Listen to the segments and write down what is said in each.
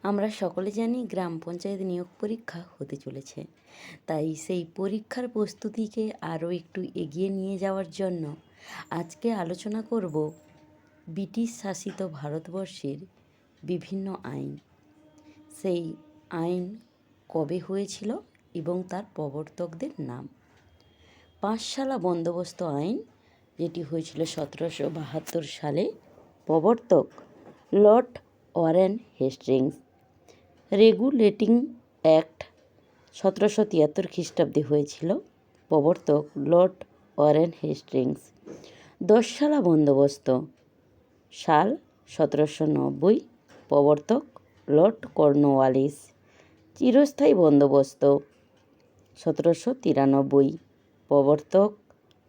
আমরা সকলে জানি গ্রাম পঞ্চায়েত নিয়োগ পরীক্ষা হতে চলেছে, তাই সেই পরীক্ষার প্রস্তুতিকে আরও একটু এগিয়ে নিয়ে যাওয়ার জন্য আজকে আলোচনা করব ব্রিটিশ শাসিত ভারতবর্ষের বিভিন্ন আইন। সেই আইন কবে হয়েছিল এবং তার প্রবর্তকদের নাম। পাঁচশালা বন্দোবস্ত আইন, যেটি হয়েছিল 1772 সালে, প্রবর্তক Lord Warren Hastings. Regulating act 1773 খ্রিস্টাব্দে হয়েছিল, প্রবর্তক লর্ড ওয়ারেন হেস্টিংস। দশশালা বন্দোবস্ত সাল 1790, প্রবর্তক লর্ড কর্নওয়ালিস। চিরস্থায়ী বন্দোবস্ত 1793, প্রবর্তক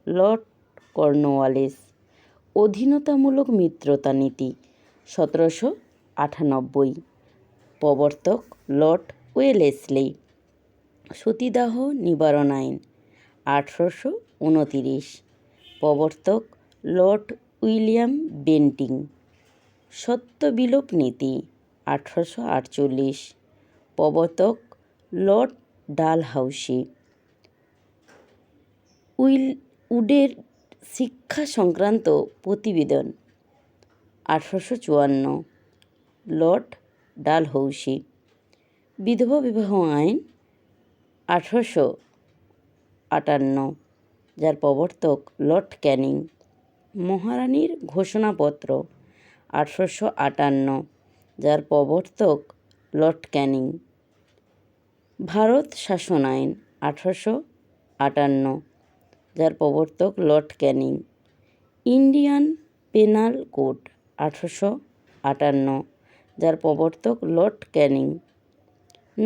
লর্ড কর্নওয়ালিস। অধীনতামূলক মিত্রতা নীতি 1798, প্রবর্তক লর্ড ওয়েলেসলি। সতীদাহ নিবারণ আইন 1829, প্রবর্তক লর্ড উইলিয়াম বেন্টিং। সত্যবিলোপ নীতি 1848, প্রবর্তক লর্ড ডালহাউসি। উডের শিক্ষা সংক্রান্ত প্রতিবেদন 1854, লর্ড ডালহৌসি। বিধবা বিবাহ আইন 1858, যার প্রবর্তক লর্ড ক্যানিং। মহারানীর ঘোষণাপত্র 1858, যার প্রবর্তক লর্ড ক্যানিং। ভারত শাসন আইন 1858, যার প্রবর্তক Lord Canning. Indian penal code 1858, যার প্রবর্তক লর্ড ক্যানিং।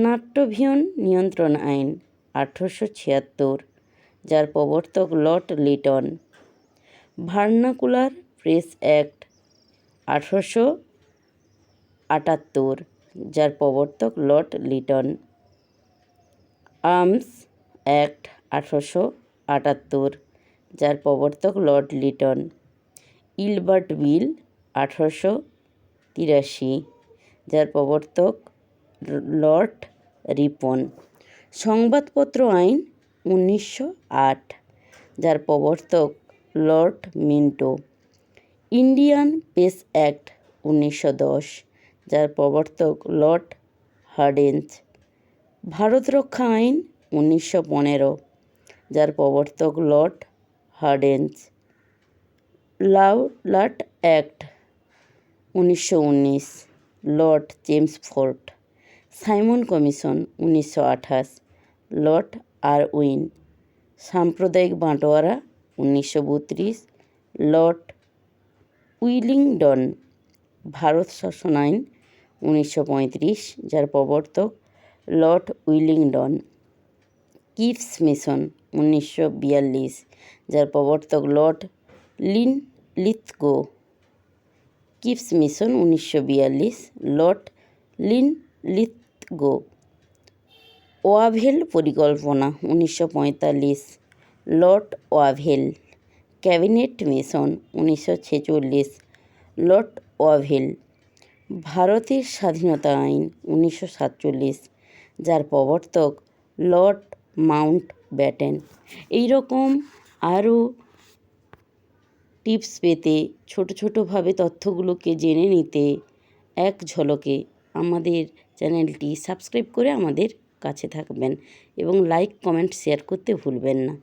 নাট্যভিয়ন নিয়ন্ত্রণ আইন 1876, যার প্রবর্তক Lord Liton. Vernacular press act 1878, যার প্রবর্তক লর্ড লিটন। আর্মস অ্যাক্ট 1878, যার প্রবর্তক লর্ড লিটন। ইলবার্ট বিল 1883, যার প্রবর্তক লর্ড রিপন। সংবাদপত্র আইন 1908, যার প্রবর্তক Lord Minto. Indian press act 1910, যার প্রবর্তক লর্ড হার্ডিঞ্জ। ভারত রক্ষা আইন 1915, যার প্রবর্তক Lord Hardinge. Rowlatt Act 1919, Lord Chelmsford. Simon Commission 1928, Lord Irwin. সাম্প্রদায়িক বাঁটোয়ারা 1932, লর্ড উইলিংডন। ভারত শাসন আইন 1935, যার প্রবর্তক লর্ড উইলিংডন। কিপস মিশন 1942, যার প্রবর্তক Lord Linlithgow. Keeps mission 1942, Lord Linlithgow. Wavell পরিকল্পনা 1945, Lord Wavell. Cabinet mission 1946, Lord Wavell. ভারতের স্বাধীনতা আইন 1947, যার প্রবর্তক লর্ড মাউন্টব্যাটেন। এইরকম আরও টিপস পেতে, ছোটোভাবে তথ্যগুলোকে জেনে নিতে এক ঝলকে আমাদের চ্যানেলটি সাবস্ক্রাইব করে আমাদের কাছে থাকবেন এবং লাইক, কমেন্ট, শেয়ার করতে ভুলবেন না।